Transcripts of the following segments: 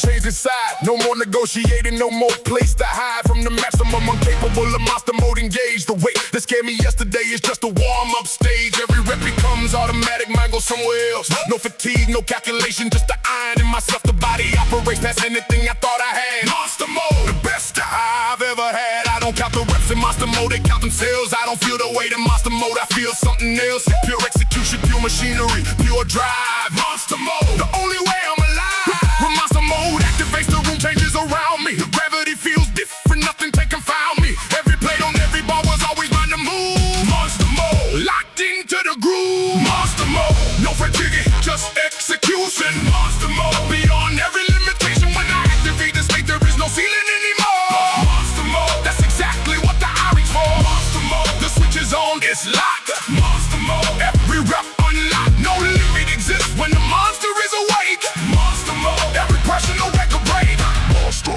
changed inside. No more negotiating, no more place to hide from the maximum. Incapable of monster mode engaged. The weight that scared me yesterday is just a warm-up stage. Every rep becomes automatic, mine goes somewhere else. No fatigue, no calculation, just the iron in myself. The body operates past anything I thought I had. Monster mode, the best I've ever had. I don't count the reps in monster mode, they count themselves. I don't feel the weight in monster mode, I feel something else. Pure execution, pure machinery, pure drive. Monster mode, the only way I'm alive. When monster mode activates, the room changes around me. Gravity feels different, nothing can confound me. Every plate on every bar was always on the move. Monster mode, locked into the groove. Monster mode, no fatigue, just execution. Monster mode, beyond every limitation. When I activate the state, there is no ceiling anymore. Monster mode, that's exactly what the eye reach for. Monster mode, the switch is on, it's locked. Monster mode, every rep unlocked. No limit exists when the monster is awake. Monster mode, every personal record break. Monster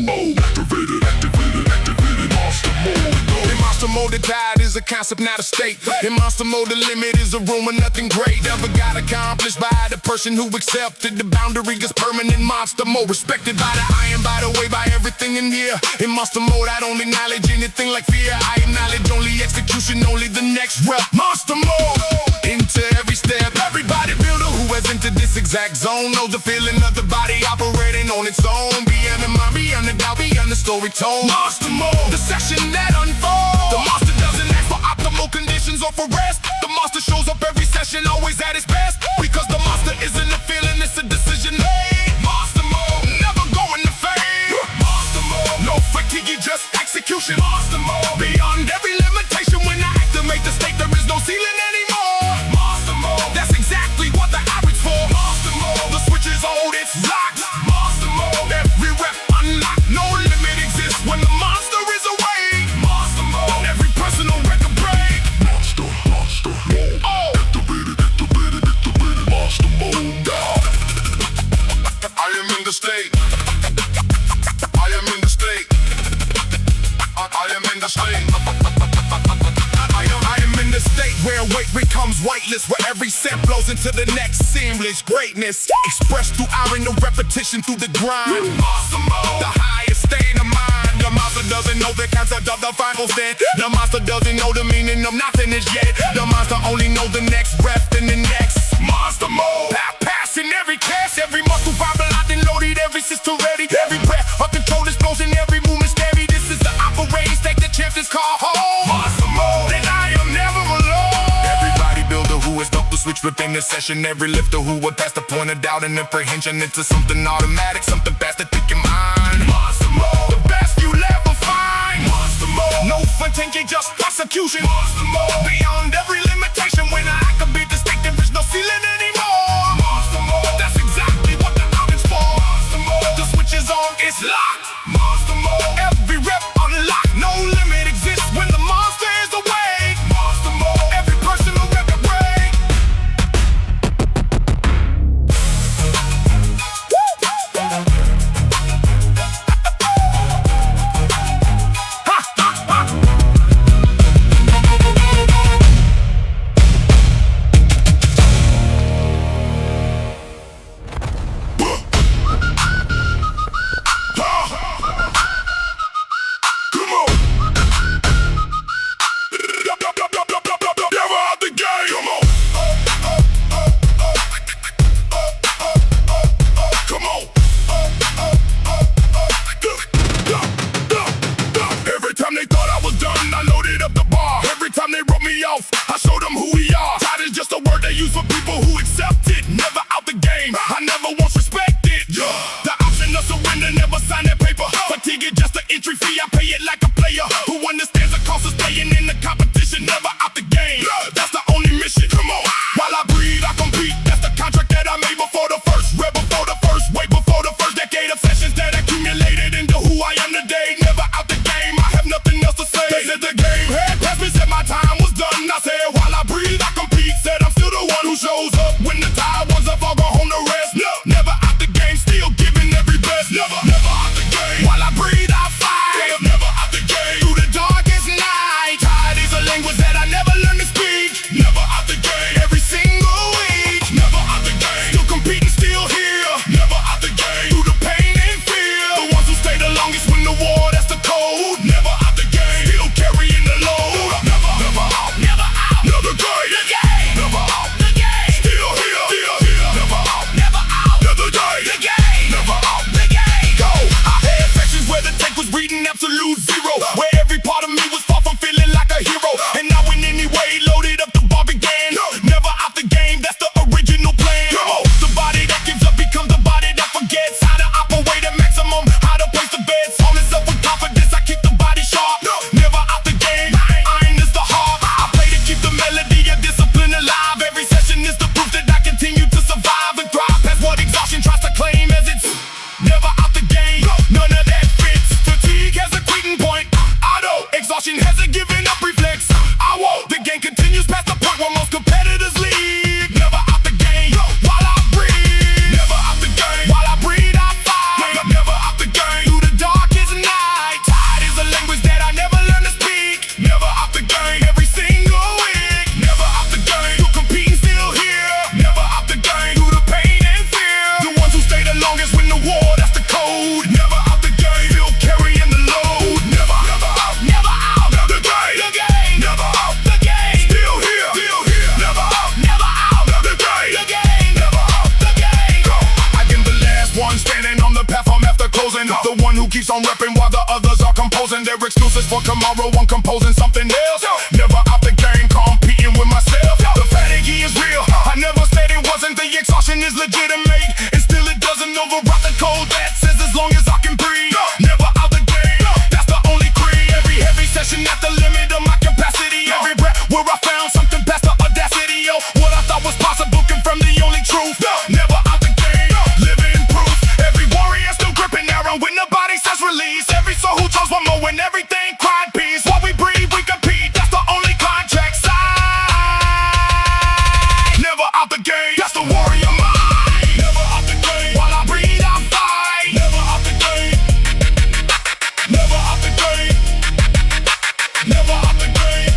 mode, activated, monster mode. In monster mode, the tide is a concept, not a state. In monster mode, the limit is a room where nothing great ever got accomplished by the person who accepted the boundary is permanent. Monster mode, respected by the iron, by the way, by everything in here. In monster mode, I don't acknowledge anything like fear. I acknowledge only execution, only the next rep. Monster mode, into every step. Every bodybuilder who has entered this exact zone knows the feeling of the body operating on its own. Beyond the mind, beyond the doubt, beyond the story told. Monster mode, the session that unfolds. The monster doesn't ask for optimal conditions or for rest. The monster shows up every session, always at its best. Because the monster isn't a feeling, it's a decision made. Monster mode, never going to fade. Monster mode, no fatigue, just execution. Monster mode, beyond every limitation. When I activate the state, there is no ceiling anymore. Monster mode, that's exactly what the average for. Monster mode, the switch is on, it's locked. Monster mode, every rep unlocked. No limit exists when the monster is awake. Monster mode, every personal record break. Monster mode, activated, monster mode. I am in the state. I am in the state. I am in the state. I am in the state where weight becomes weightless, where every set blows into the next seamless greatness. Expressed through iron, no repetition through the grind. Monster mode, the highest state of mind. The monster doesn't know the concept of the final stand. The monster doesn't know the meaning of nothingness yet. The monster only knows the next breath and the next. Monster mode, passing every cast, every muscle fiber locked and loaded, every system ready. Every breath, a control explosion, every movement scary. This is the operating state the champions call home. Monster mode, and I am never alone. Every bodybuilder who has felt the switch within the session. Every lifter who would pass the point of doubt and apprehension into something automatic, something fast to think in mind. Monster mode, the best you'll ever find. Monster mode, no fun thinking, just prosecution. Monster mode, beyond every limitation. When I activate the state, there is no ceiling anymore. Monster mode, that's exactly what the out is for. Monster mode, the switch is on, it's locked. Monster mode, every rep unlocked. No limit exists when the monster is awake. Monster mode, every personal record break. keeps on repping while the others are composing their excuses for tomorrow. I'm composing something else. Never out the game, competing with myself. The fatigue is real. I never said it wasn't. The exhaustion is legitimate, and still it doesn't override the code that says as long as I can breathe. Never out the game. That's the only creed. Every heavy session at the limit of my capacity. Every breath where I found something past the audacity. Yo, what I thought was possible confirmed the only truth. Never out the game, living proof. Every warrior still gripping arrow when the body says release. Every soul who chose one more when everything cried peace. While we breathe, we compete. That's the only contract side. Never out the game. That's the warrior mind. Never out the game. While I breathe, I fight. Never out the game. Never out the game. Never out the game.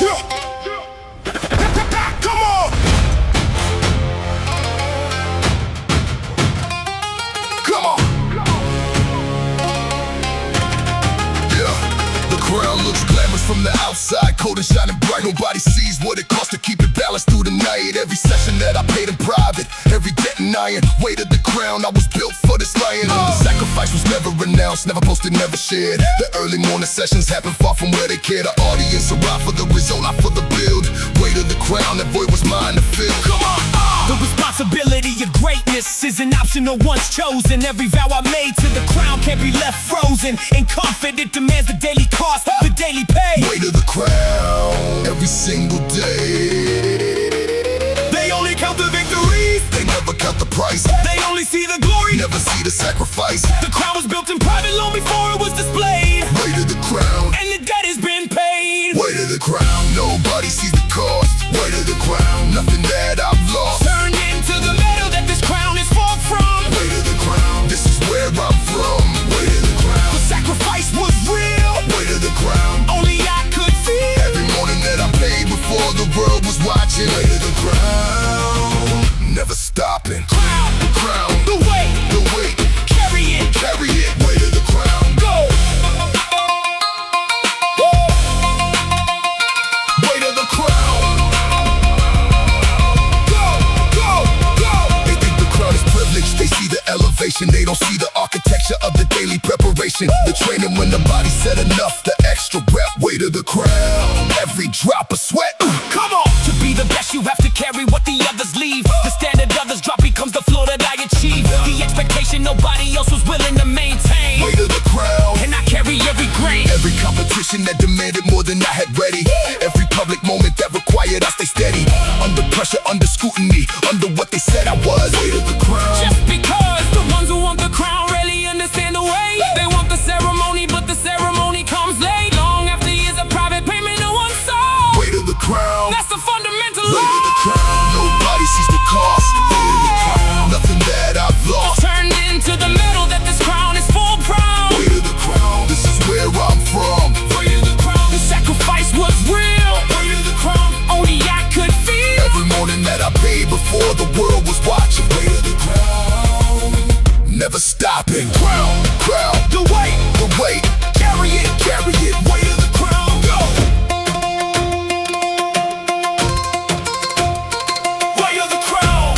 Yeah. Come on. Come on. Yeah. The crown looks glamorous from the outside, cold and shining bright. Nobody sees what it costs to keep it balanced through the night. Every session that I paid in private, every debt and iron, weight of the crown. I was built for this lion. The sacrifice was never announced, never posted, never shared. The early morning sessions happened far from where they care. The audience arrived for the result, not for the build. Weight of the crown, that void was mine to fill. Come on. The responsibility of greatness isn't optional once chosen. Every vow I made to the crown can't be left frozen. In comfort, it demands the daily cost, the daily pay. Weight of the crown, every single day. They only count the victories, They never count the price, they only see the glory. never see the sacrifice. The crown was built in private long before it was displayed, Weight of the crown, and the debt has been paid. weight of the crown, nobody sees the cost. Weight of the crown, nothing that I've lost. Turned into the metal that this crown is formed from. Weight of the crown, this is where I'm from. Weight of the crown, The sacrifice was real, weight of the crown. only I could feel. Every morning that I paid before the world was watching. Weight of the crown, never stopping. Crown, The crown, the weight, the weight, carry it, carry it. Weight of the crown, go. weight of the crown. Go, go, go. They think the crown is privilege. They see the elevation. They don't see the architecture of the daily preparation. The training when the body said enough. The extra rep. Weight of the crown. Every drop of sweat. Come on! To be the best, you have to carry what the others leave. The standard others drop becomes the floor that I achieve. The expectation nobody else was willing to maintain. Weight of the crown. And I carry every grain. Every competition that demanded more than I had ready. Every public moment that required I stay steady. Under pressure, under scrutiny, under what they said I was. Weight of the crown. Just because the ones who want the crown really understand the way. They want the ceremony, but the ceremony comes late. Long after years of private payment, no one saw. Weight of the crown. That's the fundamental Weight of the law. crown. Nobody sees the cost. Weight of the crown. Nothing that I've lost. Turned into the metal that this crown is full proud. Weight of the crown. This is where I'm from. Weight of the crown. The sacrifice was real. Weight of the crown. Only I could feel. Every morning that I paid before the world was watching. Weight of the crown. Never stopping. Crown, crown. The weight, The weight, carry it, carry it. weight of the crown. Go. Weight of the crown.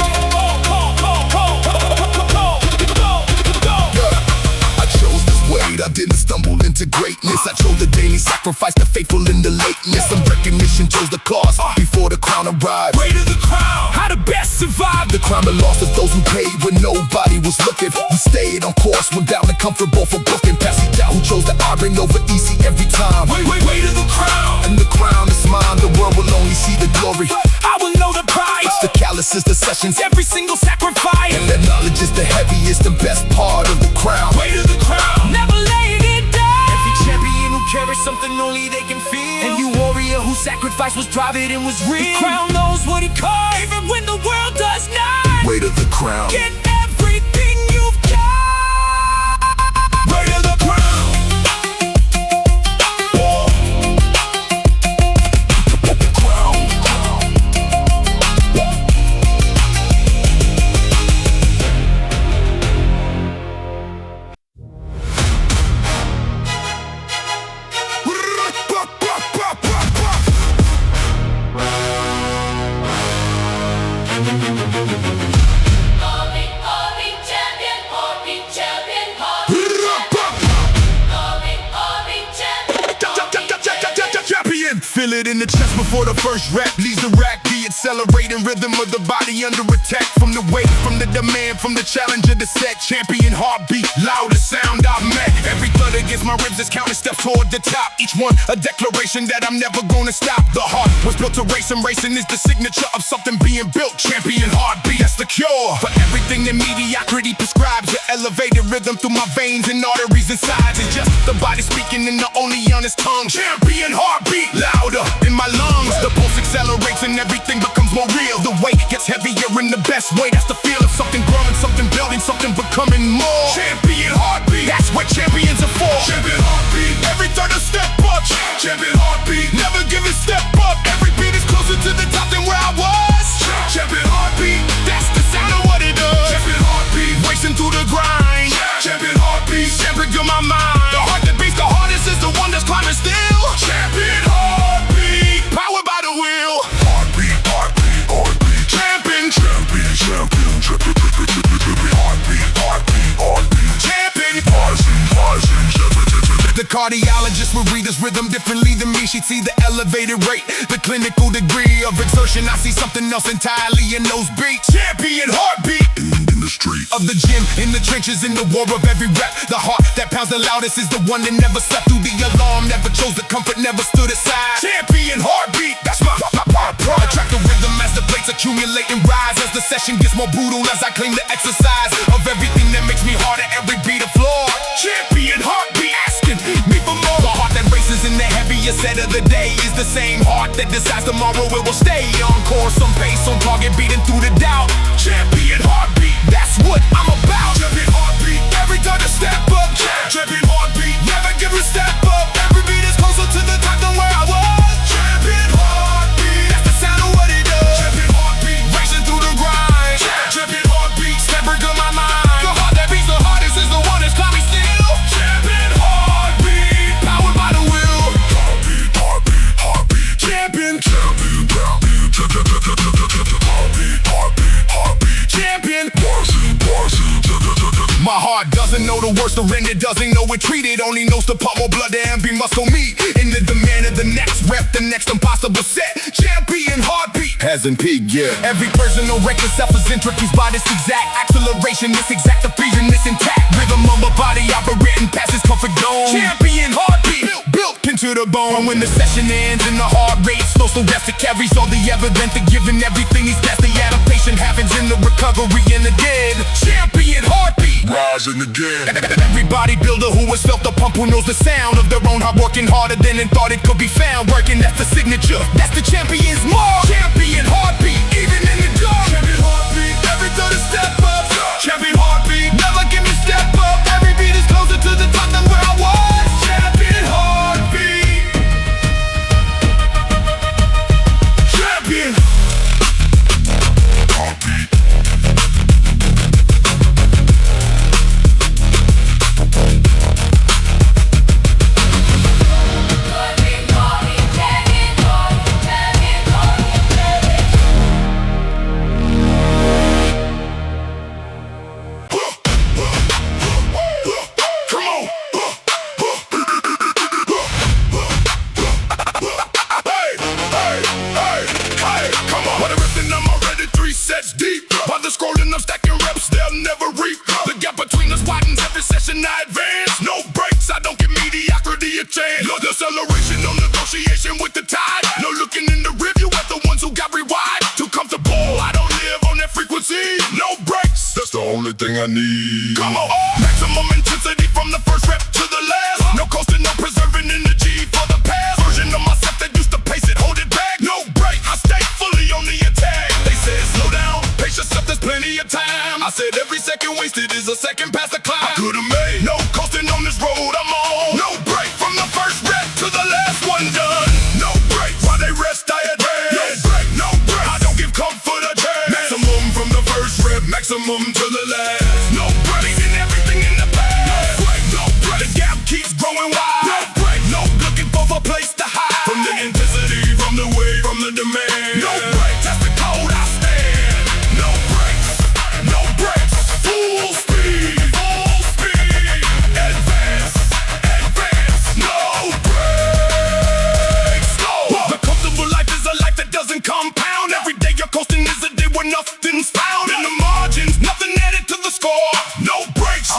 I chose this weight. I didn't stumble into greatness. I chose the daily sacrifice, the faithful in the lateness. Some recognition chose the cost before the crown arrived. Weight of the crown. How the best survive. The crown belongs to those who paid when nobody was looking. Who stayed on course when down and comfortable for booking. Pass it down, who chose the iron over easy every time. Weight of the crown. And the crown is mine, the world will only see the glory. I will know the price. The calluses, the sessions, Every single sacrifice. and that knowledge is the heaviest and best part of the crown. Weight of the crown. Never laying it down. Every champion who carries something only they can feel. And you warrior whose sacrifice was private and was real. The crown knows what he calls, even when the world does not. Weight of the crown. Get everything you've got. Weight of the crown. Feel it in the chest before the first rep leaves the rack. The accelerating rhythm of the body under attack. From the weight, from the demand, from the challenge of the set. Champion heartbeat, loudest sound I've met. Every thud against my ribs is counting steps toward the top. Each one a declaration that I'm never gonna stop. The heart was built to race, and racing is the signature of something being built. Champion heartbeat, that's the cure for everything that mediocrity prescribes. The elevated rhythm through my veins and arteries and sides. It's just the body speaking in the only honest tongue. Champion heartbeat, louder in my lungs. The pulse accelerates and everything becomes more real. The weight gets heavier in the best way. That's the feel of something growing, something building, something becoming more. Champion heartbeat, that's what champions are for. Champion heartbeat, every third a step up. Champion heartbeat, never give a step up. Every beat is closer to the top than where I was. Champion heartbeat, that's the sound of what it does. Champion heartbeat, racing through the grind. Champion heartbeat, champion to my mind. The heart that beats the hardest is the one that's climbing still. Champion heartbeat, powered by the wheel. Heartbeat, heartbeat, heartbeat. Champion, champion, champion, champion, heartbeat, heartbeat, heartbeat. Champion, rising, rising, champion. The cardiologist would read this rhythm differently than me. She'd see the elevated rate, the clinical degree of exertion. I see something else entirely in those beats. Champion heartbeat in the street of the gym, in the trenches, in the war of every rep. The heart that pounds the loudest is the one that never slept through the alarm, never chose the comfort, never stood aside. Champion heartbeat, that's my pride. Attract the rhythm as the plates accumulate and rise. As the session gets more brutal, as I claim the exercise of everything that makes me harder, every beat of floor. Champion heartbeat, asking me for more. The heart that races in the heaviest set of the day is the same heart that decides tomorrow it will stay on course, on pace, on target, beating through the doubt. Champion heartbeat, that's what I'm about. Champion heartbeat, every time to step up. Champion heartbeat, never give a step up. Every beat is closer to the top than where I was. Champion heartbeat, that's the sound of what it does. Champion heartbeat, racing through the grind. Champion heartbeat, stepping to my mind. The heart that beats the hardest is the one that's climbing still. Champion heartbeat, powered by the wheel. Heartbeat, heartbeat, heartbeat. Champion, champion, champion, heartbeat, heartbeat, heartbeat. Champion, my heart doesn't know the worst surrender, doesn't know it treated. Only knows to pump more blood and be muscle meat. In the demand of the next rep, the next impossible set. Champion heartbeat hasn't peaked yet. Every personal record self-centric, whose body's exact acceleration, this exact fusion, this intact rhythm of my body operating past its comfort zone. Champion heartbeat, built into the bone. When the session ends and the heart rate slows, so rest it carries all the evidence that giving everything he's best. The adaptation happens in the recovery and the dead. Champion heartbeat, rising again. Every bodybuilder who has felt the pump, who knows the sound of their own heart working harder than it thought it could be found. Working, that's the signature, that's the champion's mark. Champion heartbeat, even in the dark. Champion heartbeat, every third a step up. Champion heartbeat, never give me step up. Every beat is closer to the top than where I was. Champion heartbeat. Champion heartbeat. Scrolling up, stacking reps, they'll never reap. The gap between us widens every session I advance. No breaks, I don't give mediocrity a chance. No deceleration, no negotiation with the tide. No looking in the rearview at the ones who got rewired. Too comfortable, I don't live on that frequency. No breaks, that's the only thing I need. Come on, maximum intensity from the first rep to the last. No coasting, no preserving energy for the past. Version of myself that used to pace it, hold it back. No break, I stay fully on the attack. They said slow down, pace yourself, there's plenty of time. I said every second wasted is a second past the climb. I could've made no coasting on this road I'm on. No break from the first rep to the last one done. No break while they rest, I advance. No break, no break, I don't give comfort a chance. Maximum from the first rep, maximum to the last. No break, leaving everything in the past. No break, no break, the gap keeps growing wide. No break, no looking for a place to hide. From the intensity, from the weight, from the demand. No break, that's the code I stand. No breaks, no breaks. Full speed, advance.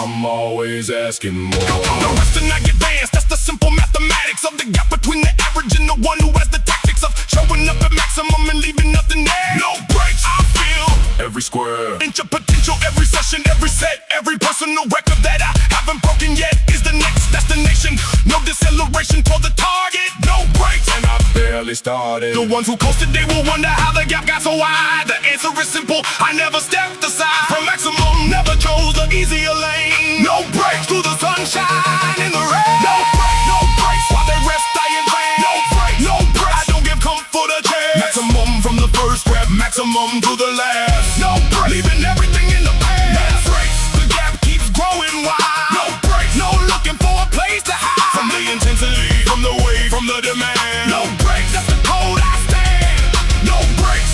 I'm always asking more. The rest are not advanced, that's the simple mathematics of the gap between the average and the one who has the tactics of showing up at maximum and leaving nothing there. No breaks, I feel Every square inch of potential, every session, every set, every personal record that I haven't broken yet is the next destination. No deceleration toward the target, no breaks, and I barely started. The ones who coasted, they will wonder how the gap got so wide. The answer is simple, I never stepped aside from maximum, never chose the easier lane. No breaks through the sunshine in the rain. No breaks, no breaks, while they rest I in vain. No breaks, no breaks, I don't give comfort a chance. Maximum from the first grab, maximum to the last. No breaks, leaving everything in the past. No breaks, the gap keeps growing wide. No breaks, no looking for a place to hide from the intensity, from the weight, from the demand. No breaks, that's the code I stand. No breaks,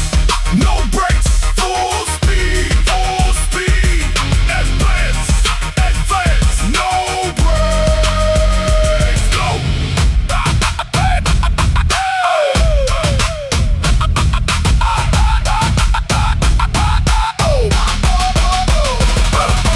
no breaks, full speed, advance, advance, no breaks, go.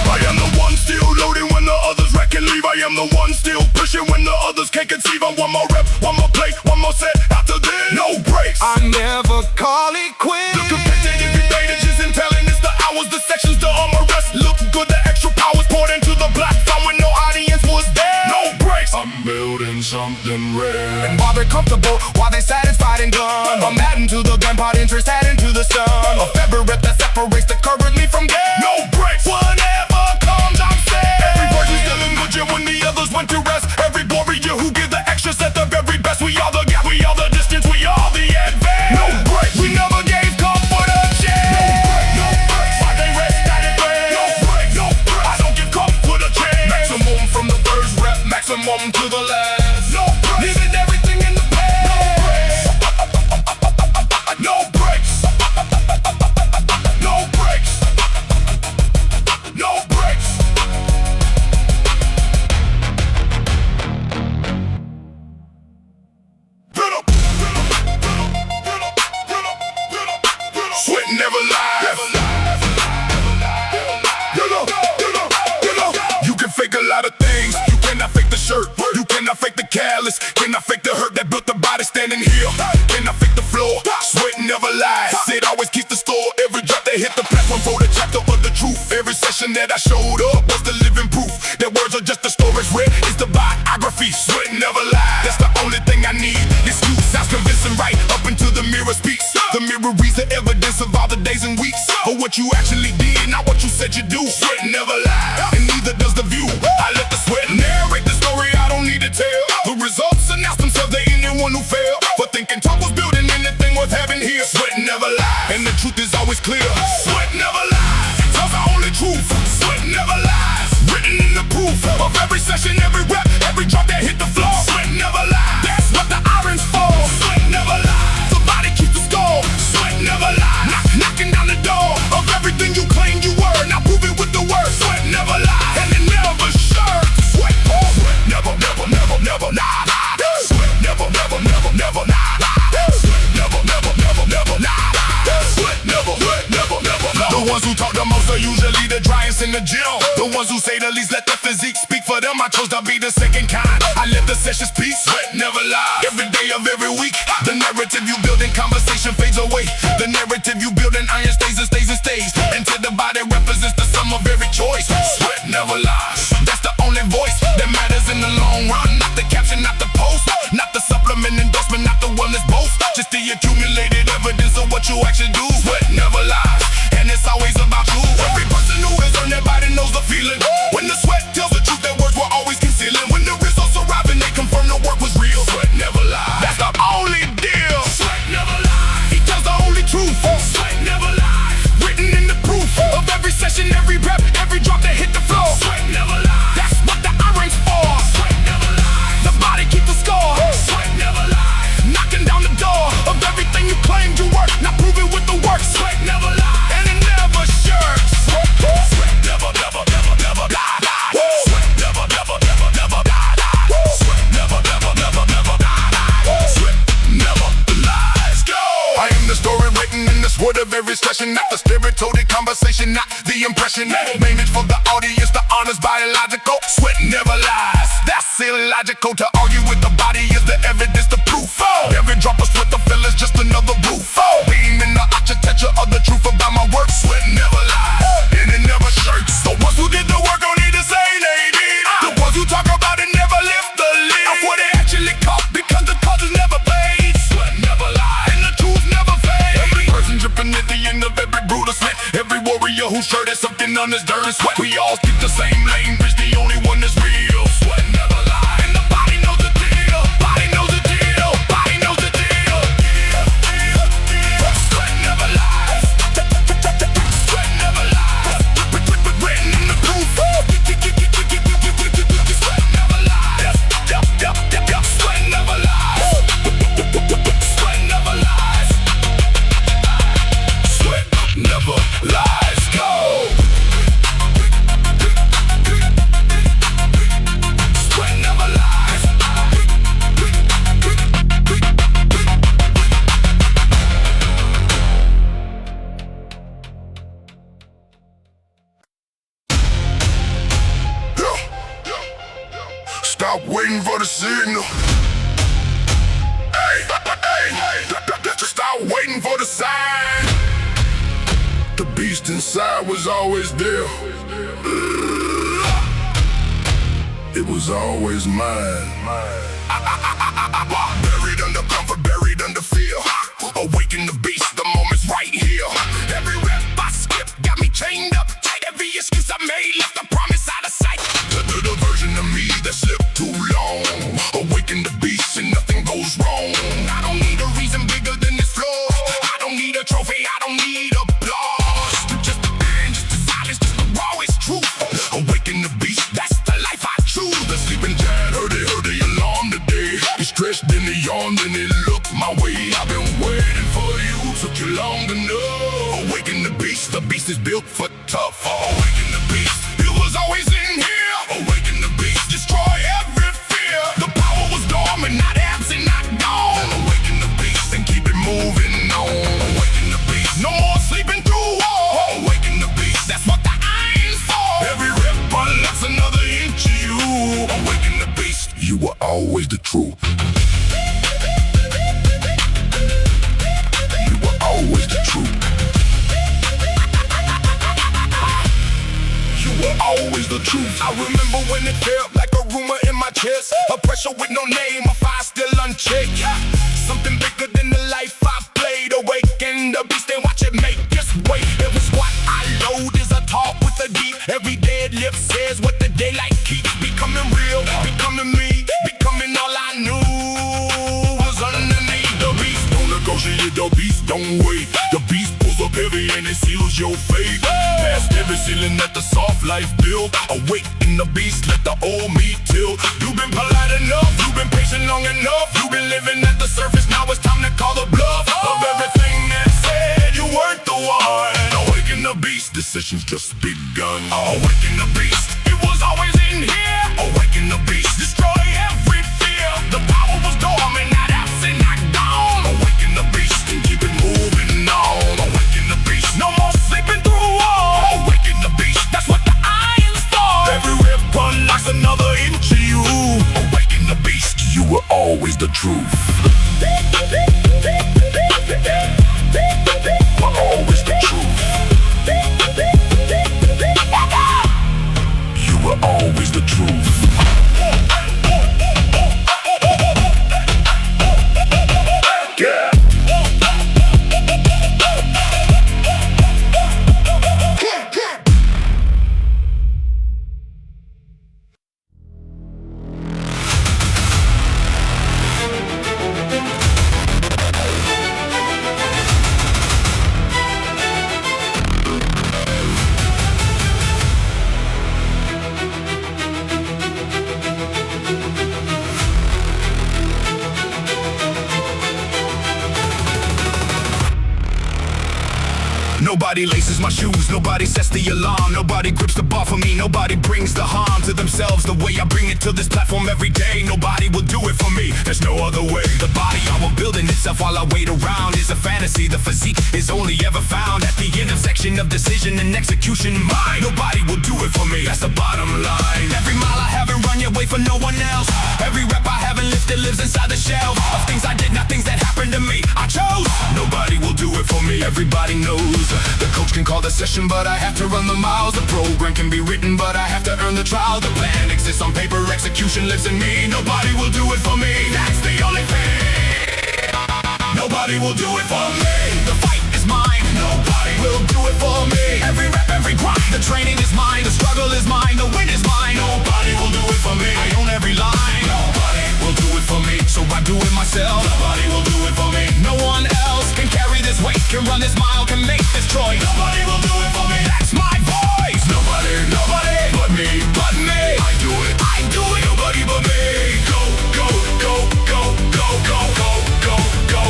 I am the one still loading when the others wreck and leave. I am the one still pushing when the others can't conceive. I'm one more rep, one more play, one more set. After this, no breaks. I never call it quits. The competitive advantage isn't telling. It's the hours, the sections, the armor rest. Look good, the extra powers poured into the platform when no audience was there. No breaks. I'm building something rare. And while they're comfortable, while they're satisfied and done, I'm adding to the gun pot, interest adding to the sun. A feather rep that separates the currently from there. No breaks. Whatever comes, I'm set. Every person's still good yeah, when the others went to rest. Every warrior who give the extra set the very best. We are the gap, we are the distance, we are the advance. No breaks. We never gave comfort a chance. No breaks. While they rest at it, no breaks. No breaks. I don't give comfort a chance. Maximum from the first rep, maximum to the last. No breaks. Leaving everything in the past. No breaks. No breaks. No breaks. Sweat never lies. You can fake a lot of things. You cannot fake the shirt. You cannot fake the callus. Cannot fake the hurt that built the body standing here. Cannot fake the floor. Sweat never lies. It always keeps the store. Every drop that hit the platform for the chapter of the truth. Every session that I showed up was the living proof that words are just the storage. Read is the biography. Sweat never lies. That's the only thing I need. This you sounds convincing right up into the mirror speaks. The mirror reads the evidence of all the days and weeks of what you actually did, not what you said you do. Sweat never lies, and neither does the view. I let the sweat narrate the story, I don't need to tell. The results announce themselves to anyone who failed. But thinking talk was building anything worth having here. Sweat never lies, and the truth is always clear. Sweat never lies, tells the only truth. Sweat never lies, written in the proof of every session, every rep, every drop that hit the floor. Sweat never lies, that's what the iron's for. Sweat never lies, the body keeps the score. Sweat never lies, knocking down the door of everything you claimed you were. Now prove it with the word. Sweat never lies, and it never sure. Sweat, oh, sweat never, never, never, never, nah, nah. Sweat never, never, never, never, nah, nah. Sweat never, never, never, never, nah, nah. Sweat never, never, never, never. The ones who talk the most are usually the driest in the gym. The ones who say the least let their physique speak for them. I chose to be the second kind. I let the session speak. Sweat never lies. Every day of every week, the narrative you build in conversation fades away. The narrative you build in iron stays and stays and stays until the body represents the sum of every choice. Sweat never lies. That's the only voice that matters in the long run. Not the caption, not the post, not the supplement endorsement, not the wellness boast. Just the accumulated evidence of what you actually do. Sweat never lies, and it's always about you. Every person who has earned their body knows the feeling. When the sweat tells the truth, that words were always concealing. When the results arrive and they confirm the work was real. Sweat never lies. That's the only deal. Sweat never lies. He tells the only truth. Sweat never lies. Written in the proof of every session, every rep, every drop that hit the floor. Sweat never lies. That's what the iron's for. Sweat never lies. The body keeps the score. Sweat never lies. Knocking down the door of everything you claimed you were. Now prove it with the expression, not the stereotypical conversation, not the impression. Main it for the audience, the honors biological. Sweat never lies, that's illogical. To argue with the body is the evidence, the proof. Every drop of sweat, the feel is just another roof. Beam in the architecture of the truth about my work. Sweat never lies, and it never shirks. The ones who did the work don't need to say they did. The ones who talk about it never lift the lid of what they actually caught, because the cause is never paid. Sweat never lies, and the truth never fades. Every person dripping at the end of every brutal sweat. Every warrior whose shirt is something on his dirt and sweat. We all speak the same language, the only one that's real. Sweat never lies, and the body knows the deal. Body knows the deal. Body knows the deal. Sweat never lies. Sweat never lies. Written in the proof. Sweat never lies. Sweat never lies. Sweat never lies. Sweat never lies. Go. Sweat never lies. Stop waiting for the signal. Hey, stop waiting for the sign. The beast inside was always there. It was always mine. Buried under comfort, buried under fear. Awaken the beast, the moment's right here. Every rep I skip got me chained up tight. Every excuse I made left the promise out of sight. The version of me that slipped too long. Awaken the beast and nothing goes wrong. I don't need a reason bigger than this floor. I don't need a trophy, I don't need applause. Just a man, just a silence, just the rawest truth. Awaken the beast, that's the life I choose. The sleeping giant heard the alarm today. He stretched in the yawn, then he looked my way. I've been waiting for you, took you long to know. Awaken the beast is built for tough. Awaken the beast, it was always in here. Awaken the beast, destroy every fear. The power was dormant, not absent, not gone. Awaken the beast and keep it moving on. Awaken the beast, no more sleeping through walls. Awaken the beast, that's what the iron's for. Every rip unlocks another inch of you. Awaken the beast, you were always the truth. You were always the truth. You were always the truth. I remember when it felt like a rumor in my chest. A pressure with no name, a fire still unchecked. Something bigger than the life I played. Awaken the beast and watch it make. Just wait. It was what I load is a talk with a deep. Every deadlift says what the daylight keeps. Becoming real, becoming me, becoming all I knew was underneath. The beast don't negotiate, the beast don't wait. The beast pulls up heavy and it seals your fate. Past every ceiling that the soft life built. Awaken the beast, let the old me tilt. You've been polite enough, you've been patient long enough. You've been living at the surface, now it's time to call the bluff of everything that said you weren't the one. Awaken the beast, decisions just begun. Awaken the beast, it was always in here. Awaken the beast, destroy every fear. The power was dormant, not absent, not gone. Awaken the beast and keep it moving on. Awaken the beast, no more sleeping through walls. Awaken the beast, that's what the iron's for. Every rip unlocks another inch of you. Awaken the beast, you were always the truth. Were always the truth. You were always the truth. Yeah. Nobody laces my shoes, nobody sets the alarm, nobody grips the bar for me, nobody brings the harm to themselves the way I bring it to this platform every day. Nobody will do it for me, there's no other way. The body I will build in itself while I wait around is a fantasy. The physique is only ever found at the intersection of decision and execution. Mine, nobody will do it for me, that's the bottom line. Every mile I haven't run yet, wait for no one else. Every rep I haven't lifted lives inside the shell of things I did, not things that happened to me. I chose, nobody will do it for me, everybody knows. The coach can call the session, but I have to run the miles. The program can be written, but I have to earn the trial. The plan exists on paper, execution lives in me. Nobody will do it for me, that's the only thing. Nobody will do it for me. The fight is mine, nobody will do it for me. Every rep, every grind, the training is mine, the struggle is mine, the win is mine. Nobody will do it for me, I own every line. Nobody will do it for me, so I do it myself. Nobody will do it for me, no one else can carry this weight, can run this mile, can make this choice. Nobody will do it for me, that's my voice. Nobody, nobody but me, but me. I do it, nobody but me. Go, go, go, go, go, go, go, go, go.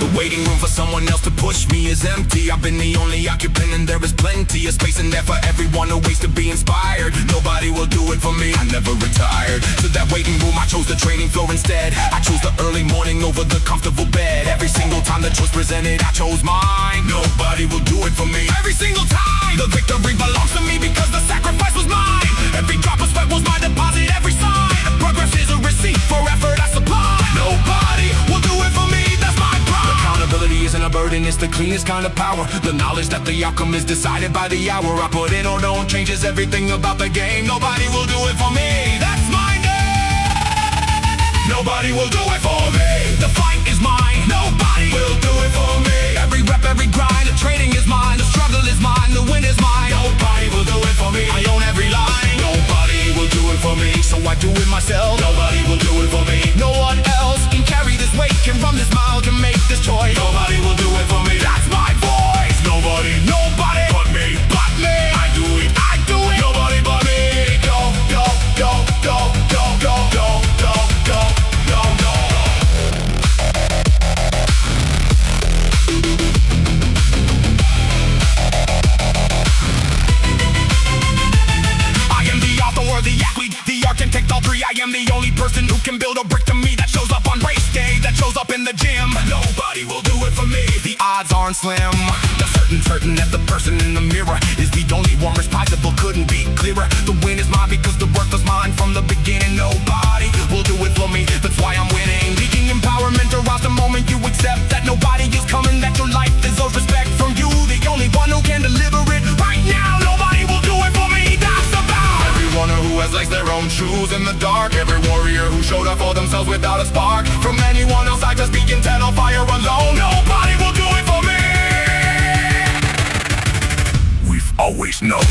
The waiting room for someone else to push me is empty. I've been the only occupant and there is plenty of space in there for everyone, a ways to be inspired. Nobody will do it for me, I never retired. To that waiting room I chose the training floor instead. I chose the early morning over the comfortable bed. Every single time the choice presented I chose mine. Nobody will do it for me, every single time. The victory belongs to me because the sacrifice was mine. Every drop of sweat was my deposit, every sign. Progress is a receipt for effort I supply. Nobody will do it for me, that's my pride. Accountability isn't a burden, it's the cleanest kind of power. The knowledge that the outcome is decided by the hour I put in or don't changes everything about the game. Nobody will do it for me, that's my name. Nobody will do it for me. The fight is mine, nobody will do it for me. Every rep, every grind, the training is mine, the struggle is mine, the win is mine. Nobody will do it for me, I own every line. Nobody will do it for me, so I do it myself. Nobody will do it for me, no one else can carry this weight, can run this mile, can make this choice. Nobody will do it for me, that's my voice. Nobody, nobody but me, but me. I do it, nobody but me. Go, go, go, go, go, go, go, go, go, go, go. I am the author or the athlete, the architect, all three. I am the only person who can build a brick to me that shows up on race day, that shows up in the gym. Nobody will do it for me, the odds aren't slim. The certain that the person in the mirror is the only one responsible, couldn't be clearer. The win is mine because the work was mine from the beginning. Nobody will do it for me, that's why I'm winning. Seeking empowerment arouse the moment you accept that nobody is coming, that your life deserves respect from you. The only one who can deliver it right now. Nobody will do it for me, that's about everyone who has laced their own shoes in the dark. Every warrior who showed up for themselves without a spark from anyone else, I just speak intent on fire alone. Nobody will do it for me. We've always known.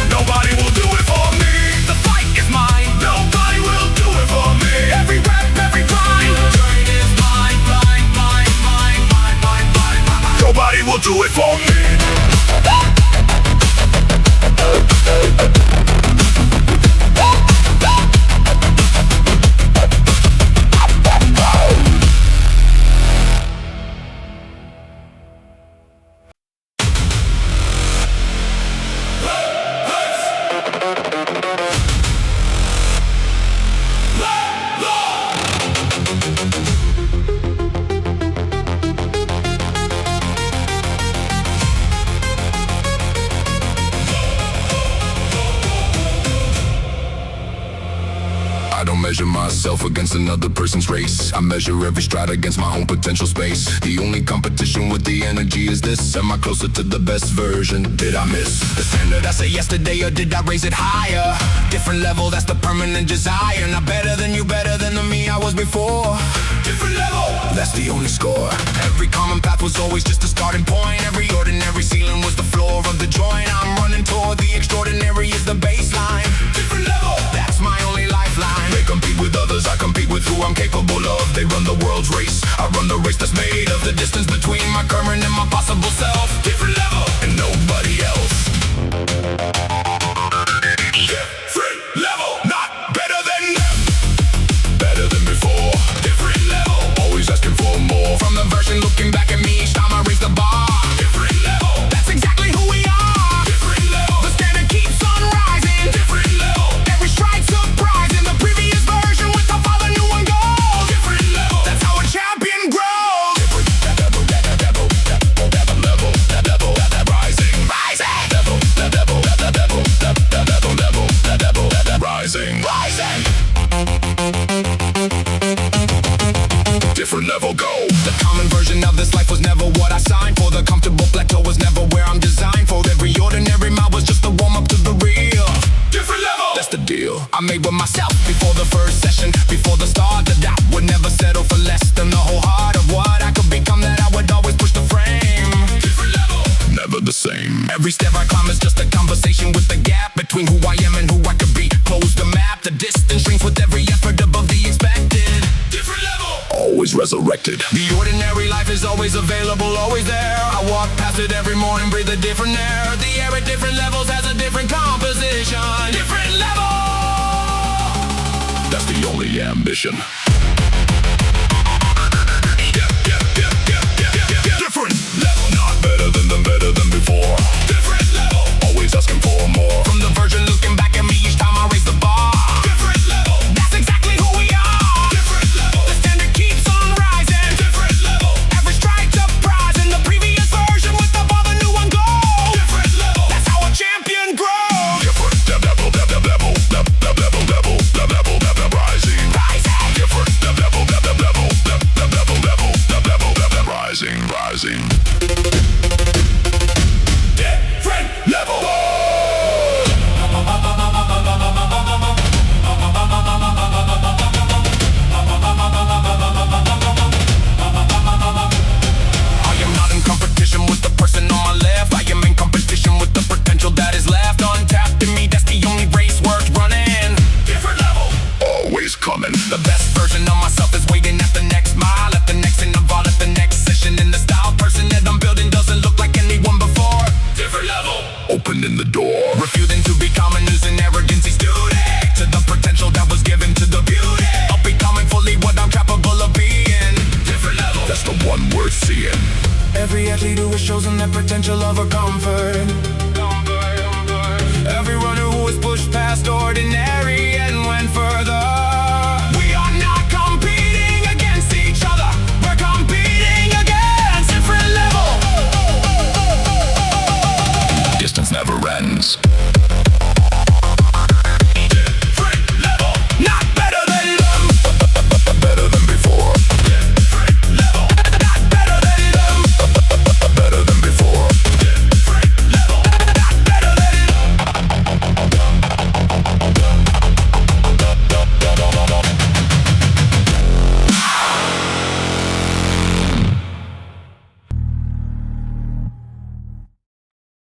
Nobody will do it for me. The fight is mine. Nobody will do it for me. Every rep, every grind, the train is mine, mine, mine, mine, mine, mine, mine, mine. Nobody will do it for me. I don't measure myself against another person's race. I measure every stride against my own potential space. The only competition with the energy is this. Am I closer to the best version? Did I miss the standard I say yesterday, or did I raise it higher? Different level, that's the permanent desire. Not better than you, better than the me I was before. Different level, that's the only score. Every common path was always just a starting point. Every ordinary ceiling was the floor of the joint. I'm running toward the extraordinary is the baseline. Different level, that's my only lifeline. They compete with others, I compete with who I'm capable of. They run the world's race, I run the race that's made of the distance between my current and my possible self. Different level, and nobody else. Different level, not better than them. different level, go. The common version of this life was never what I signed for. The comfortable plateau was never where I'm designed for. Every ordinary mile was just a warm-up to the real. Different level, That's the deal I made with myself before the first session. Before the start, that I would never settle for less than the whole heart of what I could become. That I would always push the frame. different level, never the same. Every step I climb is just a conversation with the gap between who I am and who I could be. Close the map, the distance shrinks with every effort above the expected. Different level, always resurrected. The ordinary life is always available, always there. I walk past it every morning, breathe a different air. The air at different levels has a different composition. Different level, That's the only ambition. Different level, not better than before. Different level, always asking for more. from the version looking back at me each time I raise the bar. Different level, That's exactly who we are. different level, The standard keeps on rising. different level, Every strike's a prize in the previous version with the ball, the new one goes. different level. That's how a champion grows. Different level, rising. Different level, rising. Different level. I am not in competition with the person on my left. I am in competition with the potential that is left untapped in me. That's the only race worth running. Different level, always coming. The best version of myself is waiting at the next mile, at the next interval, at the next session. In the style person that I'm building doesn't look like anyone before. Different level, opening the door. Refusing to be common, losing arrogance, he's student to the potential that was given to the beauty of becoming fully what I'm capable of being. Different level, that's the one worth seeing. Every athlete who has chosen that potential of a comfort. Every runner who has pushed past ordinary